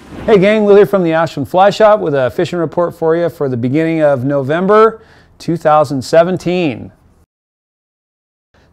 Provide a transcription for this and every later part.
Hey gang, Will here from the Ashland Fly Shop with a fishing report for you for the beginning of November 2017.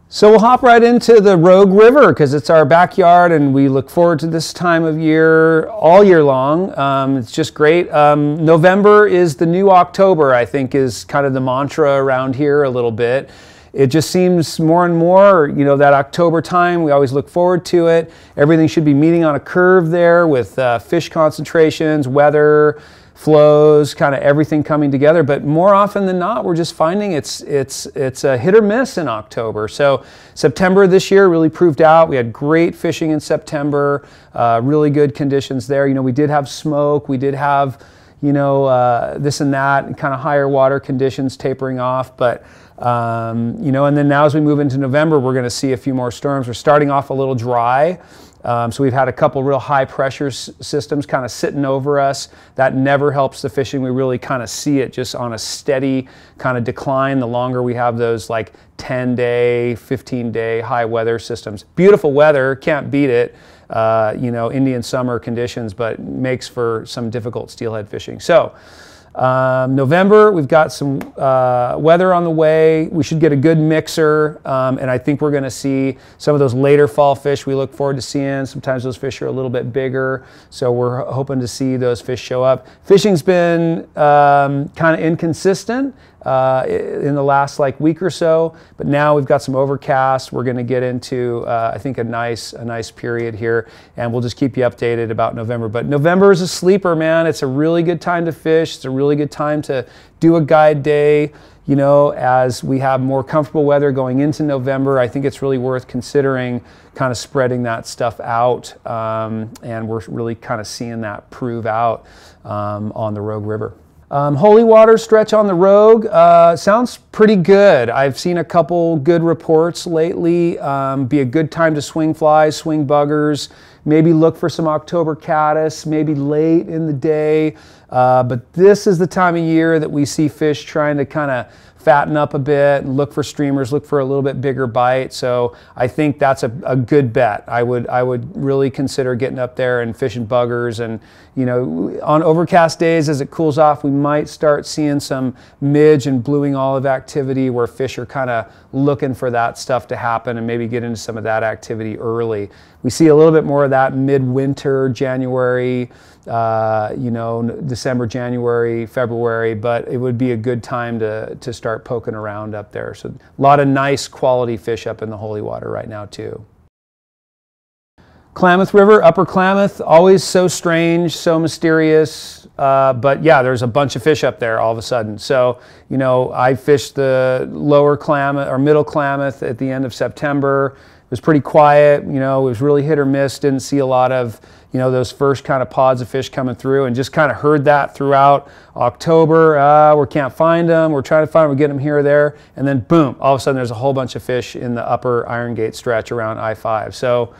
So we'll hop right into the Rogue River because it's our backyard and we look forward to this time of year all year long. It's just great. November is the new October, I think, is kind of the mantra around here a little bit. It just seems more and more, you know, that October time, we always look forward to it. Everything should be meeting on a curve there with fish concentrations, weather, flows, kind of everything coming together. But more often than not, we're just finding it's a hit or miss in October. So September this year really proved out. We had great fishing in September, really good conditions there. You know, we did have smoke, we did have, you know, this and that, and kind of higher water conditions tapering off. But you know, and then now as we move into November, we're going to see a few more storms. We're starting off a little dry. So we've had a couple real high pressure systems kind of sitting over us. That never helps the fishing. We really kind of see it just on a steady kind of decline the longer we have those like 10-day, 15-day high weather systems. Beautiful weather, can't beat it. You know, Indian summer conditions, but makes for some difficult steelhead fishing. So November, we've got some weather on the way. We should get a good mixer, and I think we're going to see some of those later fall fish we look forward to seeing. Sometimes those fish are a little bit bigger, so we're hoping to see those fish show up. Fishing's been kind of inconsistent in the last like week or so, but now we've got some overcast. We're going to get into I think a nice period here, and we'll just keep you updated about November. But November is a sleeper, man. It's a really good time to fish. It's a really good time to do a guide day. You know, as we have more comfortable weather going into November, I think it's really worth considering kind of spreading that stuff out, and we're really kind of seeing that prove out on the Rogue River. Holy water stretch on the Rogue sounds pretty good. I've seen a couple good reports lately. Be a good time to swing flies, swing buggers, maybe look for some October caddis, maybe late in the day. But this is the time of year that we see fish trying to kind of fatten up a bit and look for streamers, look for a little bit bigger bite. So I think that's a good bet. I would really consider getting up there and fishing buggers. And you know, on overcast days as it cools off, we might start seeing some midge and blueing olive activity where fish are kind of looking for that stuff to happen and maybe get into some of that activity early. We see a little bit more of that midwinter, January, you know, December, January, February, but it would be a good time to start poking around up there. So a lot of nice quality fish up in the holy water right now too. Klamath River, Upper Klamath, always so strange, so mysterious, but yeah, there's a bunch of fish up there all of a sudden. So, you know, I fished the lower Klamath or middle Klamath at the end of September. It was pretty quiet, you know, it was really hit or miss, didn't see a lot of, you know, those first kind of pods of fish coming through, and just kind of heard that throughout October. We can't find them, we're trying to find them, we're getting them here or there, and then boom, all of a sudden there's a whole bunch of fish in the upper Iron Gate stretch around I-5. So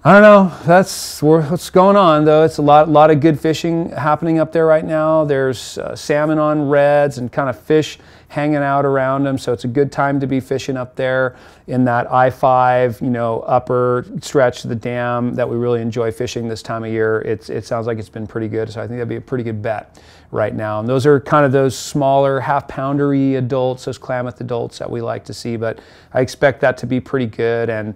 I don't know, that's what's going on though. It's a lot of good fishing happening up there right now. There's salmon on reds and kind of fish hanging out around them, so it's a good time to be fishing up there in that I-5, you know, upper stretch of the dam that we really enjoy fishing this time of year. It sounds like it's been pretty good, so I think that'd be a pretty good bet right now. And those are kind of those smaller half-poundery adults, those Klamath adults that we like to see, but I expect that to be pretty good and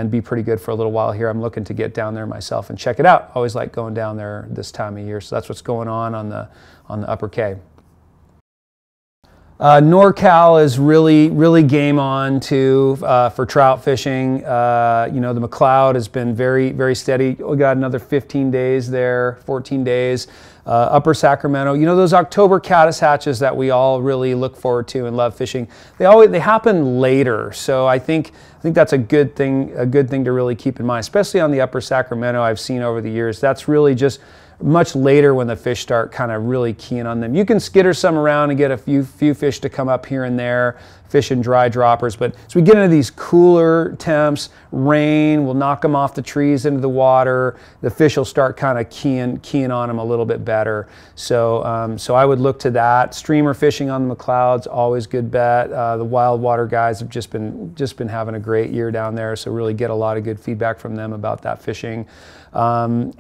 be pretty good for a little while here. I'm looking to get down there myself and check it out. Always like going down there this time of year, so that's what's going on the Upper K. NorCal is really game on too for trout fishing. You know, the McCloud has been very steady. We got another 15 days there, 14 days. Upper Sacramento, you know, those October caddis hatches that we all really look forward to and love fishing, they happen later. So I think that's a good thing to really keep in mind, especially on the Upper Sacramento. I've seen over the years, that's really just much later when the fish start kind of really keying on them. You can skitter some around and get a few fish to come up here and there. fishing dry droppers. But as we get into these cooler temps, rain will knock them off the trees into the water. The fish will start kind of keying on them a little bit better. So, so I would look to that. Streamer fishing on the McClouds, always good bet. The wild water guys have just been having a great year down there. So really get a lot of good feedback from them about that fishing. And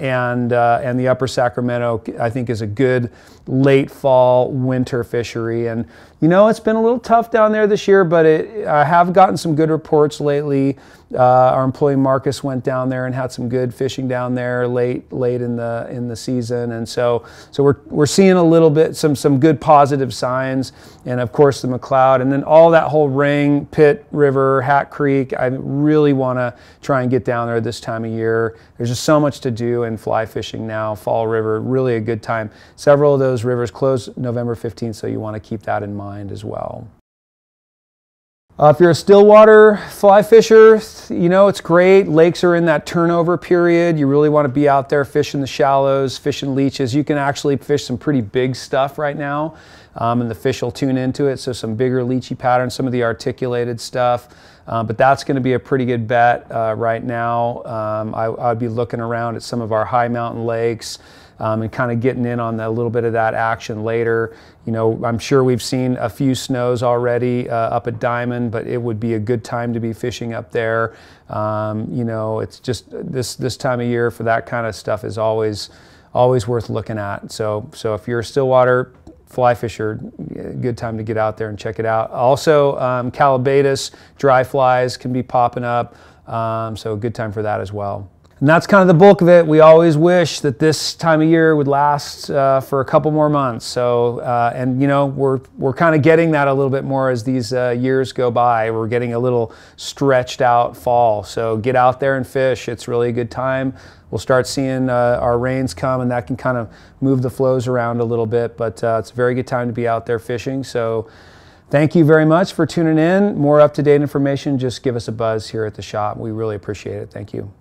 the Upper Sacramento, I think, is a good late fall winter fishery. And you know, it's been a little tough down there this year, but I have gotten some good reports lately. Our employee Marcus went down there and had some good fishing down there late in the season, and so we're seeing a little bit some good positive signs. And of course the McCloud, and then all that whole ring, Pitt River, Hat Creek. I really want to try and get down there this time of year. There's just so much to do in fly fishing now. Fall River, really a good time. Several of those rivers close November 15th, so you want to keep that in mind as well. If you're a stillwater fly fisher, you know, it's great. Lakes are in that turnover period. You really want to be out there fishing the shallows, fishing leeches. You can actually fish some pretty big stuff right now, and the fish will tune into it. So some bigger leachy patterns, some of the articulated stuff. But that's going to be a pretty good bet right now. I'd be looking around at some of our high mountain lakes. And kind of getting in on a little bit of that action later. You know, I'm sure we've seen a few snows already up at Diamond, but it would be a good time to be fishing up there. You know, it's just this time of year for that kind of stuff is always worth looking at. So if you're a stillwater fly fisher, good time to get out there and check it out. Also, Callibatus dry flies can be popping up, so a good time for that as well. And that's kind of the bulk of it. We always wish that this time of year would last for a couple more months. So, and you know, we're kind of getting that a little bit more as these years go by. We're getting a little stretched out fall. So get out there and fish. It's really a good time. We'll start seeing our rains come, and that can kind of move the flows around a little bit. But it's a very good time to be out there fishing. So thank you very much for tuning in. More up-to-date information, just give us a buzz here at the shop. We really appreciate it. Thank you.